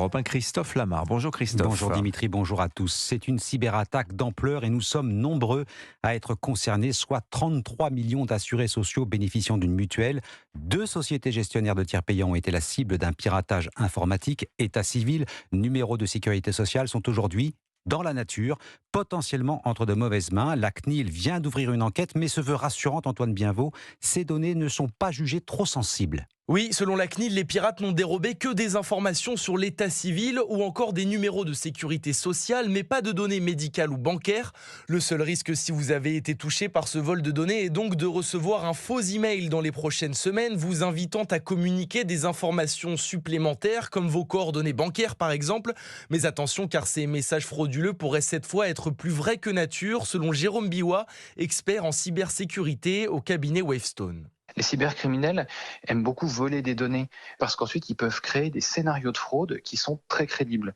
Europe 1, Christophe Lamar. Bonjour Christophe. Bonjour Dimitri, bonjour à tous. C'est une cyberattaque d'ampleur et nous sommes nombreux à être concernés, soit 33 millions d'assurés sociaux bénéficiant d'une mutuelle. 2 sociétés gestionnaires de tiers payants ont été la cible d'un piratage informatique. État civil, numéro de sécurité sociale sont aujourd'hui dans la nature, potentiellement entre de mauvaises mains. La CNIL vient d'ouvrir une enquête, mais se veut rassurante, Antoine Bienvaux. Ces données ne sont pas jugées trop sensibles. Oui, selon la CNIL, les pirates n'ont dérobé que des informations sur l'état civil ou encore des numéros de sécurité sociale, mais pas de données médicales ou bancaires. Le seul risque si vous avez été touché par ce vol de données est donc de recevoir un faux email dans les prochaines semaines, vous invitant à communiquer des informations supplémentaires, comme vos coordonnées bancaires par exemple. Mais attention, car ces messages frauduleux pourraient cette fois être plus vrais que nature, selon Jérôme Biwa, expert en cybersécurité au cabinet Wavestone. Les cybercriminels aiment beaucoup voler des données parce qu'ensuite ils peuvent créer des scénarios de fraude qui sont très crédibles.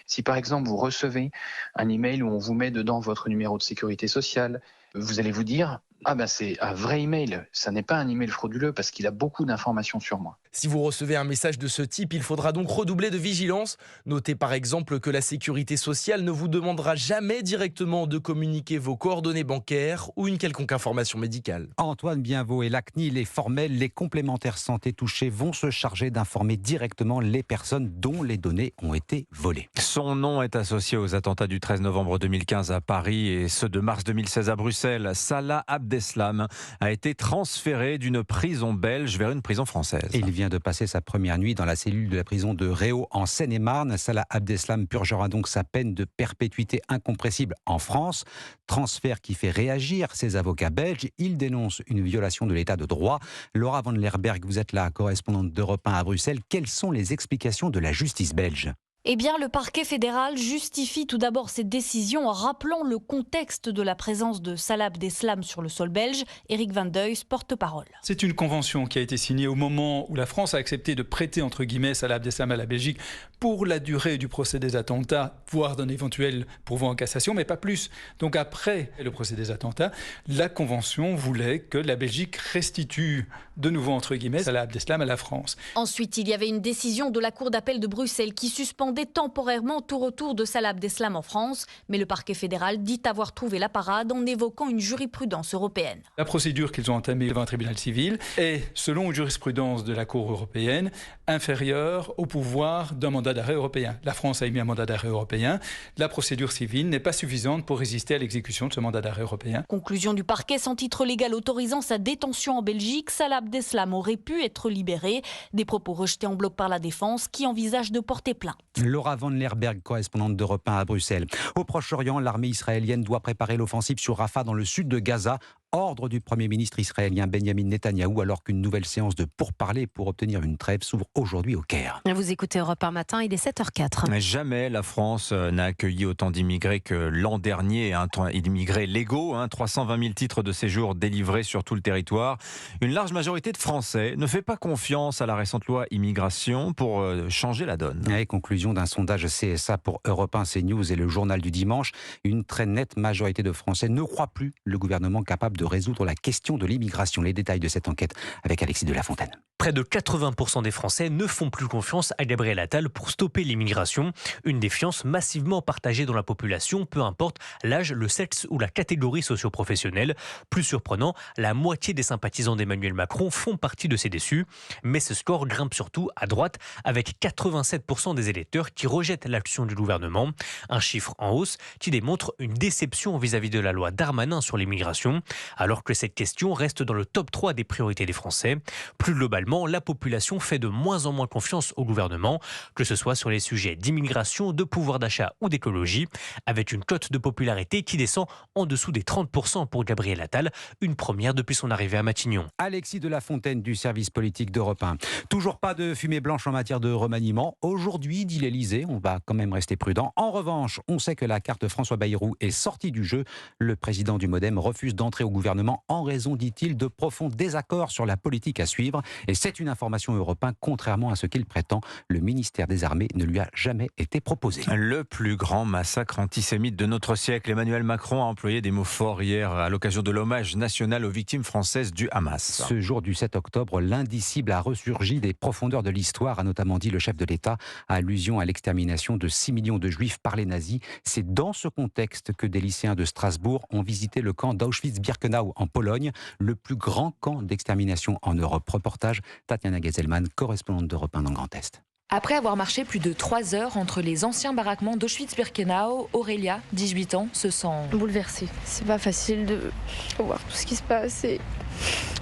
Si par exemple vous recevez un email où on vous met dedans votre numéro de sécurité sociale, vous allez vous dire « Ah ben c'est un vrai email, ça n'est pas un email frauduleux parce qu'il a beaucoup d'informations sur moi ». Si vous recevez un message de ce type, il faudra donc redoubler de vigilance. Notez par exemple que la sécurité sociale ne vous demandera jamais directement de communiquer vos coordonnées bancaires ou une quelconque information médicale. Antoine Bienvaux et la CNIL est formelle. Les complémentaires santé touchés vont se charger d'informer directement les personnes dont les données ont été volées. Son nom est associé aux attentats du 13 novembre 2015 à Paris et ceux de mars 2016 à Bruxelles. Salah Abdeslam a été transféré d'une prison belge vers une prison française. Il vient de passer sa première nuit dans la cellule de la prison de Réau en Seine-et-Marne. Salah Abdeslam purgera donc sa peine de perpétuité incompressible en France. Transfert qui fait réagir ses avocats belges. Il dénonce une violation de l'état de droit. Laura Van Lerberg, vous êtes la correspondante d'Europe 1 à Bruxelles. Quelles sont les explications de la justice belge ? Eh bien, le parquet fédéral justifie tout d'abord cette décision en rappelant le contexte de la présence de Salah Abdeslam sur le sol belge. Éric Van Duyst, porte-parole. C'est une convention qui a été signée au moment où la France a accepté de prêter, entre guillemets, Salah Abdeslam à la Belgique pour la durée du procès des attentats, voire d'un éventuel pourvoi en cassation, mais pas plus. Donc après le procès des attentats, la convention voulait que la Belgique restitue de nouveau, entre guillemets, Salah Abdeslam à la France. Ensuite, il y avait une décision de la Cour d'appel de Bruxelles qui suspendait temporairement tout retour de Salah Abdeslam en France, mais le parquet fédéral dit avoir trouvé la parade en évoquant une jurisprudence européenne. La procédure qu'ils ont entamée devant un tribunal civil est, selon une jurisprudence de la Cour européenne, inférieure au pouvoir d'un mandat d'arrêt européen. La France a émis un mandat d'arrêt européen. La procédure civile n'est pas suffisante pour résister à l'exécution de ce mandat d'arrêt européen. Conclusion du parquet sans titre légal autorisant sa détention en Belgique, Salah Abdeslam aurait pu être libéré. Des propos rejetés en bloc par la défense qui envisage de porter plainte. Laura Van Lerberg, correspondante d'Europe 1 à Bruxelles. Au Proche-Orient, l'armée israélienne doit préparer l'offensive sur Rafah dans le sud de Gaza. Ordre du Premier ministre israélien Benjamin Netanyahou, alors qu'une nouvelle séance de pourparlers pour obtenir une trêve s'ouvre aujourd'hui au Caire. Vous écoutez Europe 1 matin, il est 7h04. Jamais la France n'a accueilli autant d'immigrés que l'an dernier, d'immigrés légaux, 320 000 titres de séjour délivrés sur tout le territoire. Une large majorité de Français ne fait pas confiance à la récente loi immigration pour changer la donne. Et conclusion d'un sondage CSA pour Europe 1, CNews et le journal du dimanche, une très nette majorité de Français ne croient plus le gouvernement capable de résoudre la question de l'immigration. Les détails de cette enquête avec Alexis de la Fontaine. Près de 80% des Français ne font plus confiance à Gabriel Attal pour stopper l'immigration. Une défiance massivement partagée dans la population, peu importe l'âge, le sexe ou la catégorie socio-professionnelle. Plus surprenant, la moitié des sympathisants d'Emmanuel Macron font partie de ces déçus. Mais ce score grimpe surtout à droite, avec 87% des électeurs qui rejettent l'action du gouvernement. Un chiffre en hausse qui démontre une déception vis-à-vis de la loi Darmanin sur l'immigration, alors que cette question reste dans le top 3 des priorités des Français. Plus globalement, la population fait de moins en moins confiance au gouvernement, que ce soit sur les sujets d'immigration, de pouvoir d'achat ou d'écologie, avec une cote de popularité qui descend en dessous des 30% pour Gabriel Attal, une première depuis son arrivée à Matignon. Alexis de la Fontaine du service politique d'Europe 1. Toujours pas de fumée blanche en matière de remaniement. Aujourd'hui, dit l'Élysée, on va quand même rester prudent. En revanche, on sait que la carte François Bayrou est sortie du jeu. Le président du Modem refuse d'entrer au gouvernement gouvernement en raison, dit-il, de profonds désaccords sur la politique à suivre. Et c'est une information Europe 1, contrairement à ce qu'il prétend. Le ministère des Armées ne lui a jamais été proposé. Le plus grand massacre antisémite de notre siècle. Emmanuel Macron a employé des mots forts hier à l'occasion de l'hommage national aux victimes françaises du Hamas. Ce jour du 7 octobre, l'indicible a ressurgi des profondeurs de l'histoire, a notamment dit le chef de l'État, à allusion à l'extermination de 6 millions de juifs par les nazis. C'est dans ce contexte que des lycéens de Strasbourg ont visité le camp d'Auschwitz-Birkenau en Pologne, le plus grand camp d'extermination en Europe. Reportage Tatiana Gezelman, correspondante d'Europe 1 dans le Grand Est. Après avoir marché plus de 3 heures entre les anciens baraquements d'Auschwitz-Birkenau, Aurélia, 18 ans, se sent bouleversée. C'est pas facile de voir tout ce qui se passe et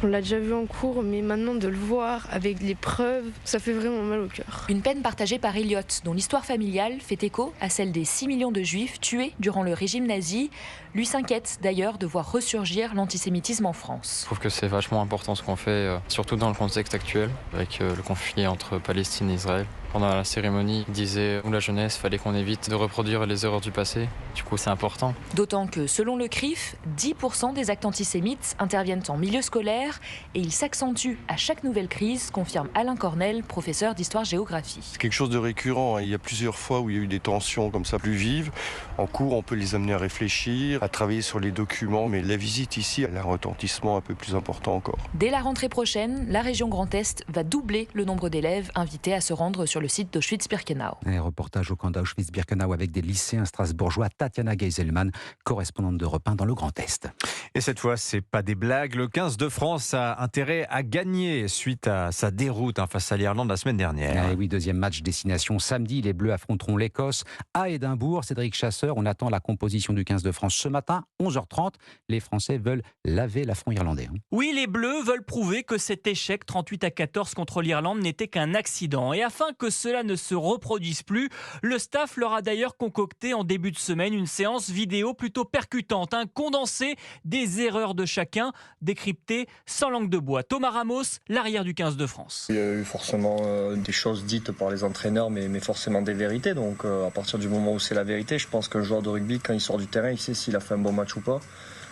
on l'a déjà vu en cours, mais maintenant de le voir avec les preuves, ça fait vraiment mal au cœur. Une peine partagée par Elliot, dont l'histoire familiale fait écho à celle des 6 millions de juifs tués durant le régime nazi. Lui s'inquiète d'ailleurs de voir ressurgir l'antisémitisme en France. Je trouve que c'est vachement important ce qu'on fait, surtout dans le contexte actuel, avec le conflit entre Palestine et Israël. Pendant la cérémonie, il disait nous la jeunesse, fallait qu'on évite de reproduire les erreurs du passé. Du coup, c'est important. D'autant que, selon le CRIF, 10% des actes antisémites interviennent en milieu scolaire et ils s'accentuent à chaque nouvelle crise, confirme Alain Cornel, professeur d'histoire-géographie. C'est quelque chose de récurrent. Il y a plusieurs fois où il y a eu des tensions comme ça plus vives. En cours, on peut les amener à réfléchir, à travailler sur les documents. Mais la visite ici, elle a un retentissement un peu plus important encore. Dès la rentrée prochaine, la région Grand Est va doubler le nombre d'élèves invités à se rendre sur le site d'Auschwitz-Birkenau. Un reportage au camp d'Auschwitz-Birkenau avec des lycéens strasbourgeois. Tatiana Gezelman, correspondante d'Europe 1 dans le Grand Est. Et cette fois, c'est pas des blagues. Le 15 de France a intérêt à gagner suite à sa déroute face à l'Irlande la semaine dernière. Et oui, deuxième match destination samedi. Les Bleus affronteront l'Écosse à Édimbourg. Cédric Chasseur, on attend la composition du 15 de France ce matin, 11h30. Les Français veulent laver l'affront irlandais. Oui, les Bleus veulent prouver que cet échec 38-14 contre l'Irlande n'était qu'un accident. Et afin que cela ne se reproduise plus, le staff leur a d'ailleurs concocté en début de semaine une séance vidéo plutôt percutante, un condensé des erreurs de chacun, décrypté sans langue de bois. Thomas Ramos, l'arrière du 15 de France. Il y a eu forcément des choses dites par les entraîneurs, mais forcément des vérités. Donc à partir du moment où c'est la vérité, je pense qu'un joueur de rugby, quand il sort du terrain, il sait s'il a fait un bon match ou pas.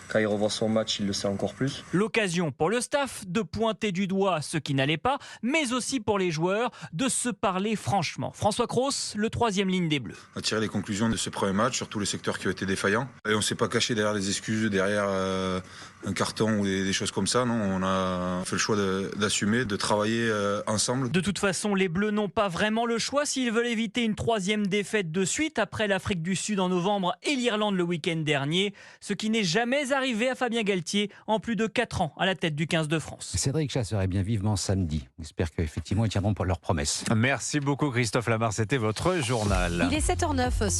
Quand il revoit son match, il le sait encore plus. L'occasion pour le staff de pointer du doigt ce qui n'allait pas, mais aussi pour les joueurs de se parler franchement. François Cros, le 3e ligne des Bleus. On a tiré les conclusions de ce premier match sur tous les secteurs qui ont été défaillants. Et on ne s'est pas caché derrière les excuses, derrière un carton ou des choses comme ça. Non, on a fait le choix d'assumer, de travailler ensemble. De toute façon, les Bleus n'ont pas vraiment le choix s'ils veulent éviter une 3e défaite de suite après l'Afrique du Sud en novembre et l'Irlande le week-end dernier, ce qui n'est jamais arrivé à Fabien Galtier en plus de 4 ans à la tête du 15 de France. Cédric Chasseur est bien vivement samedi. J'espère qu'effectivement ils tiendront leurs promesses. Merci beaucoup Christophe Lamar, c'était votre journal. Il est 7h09.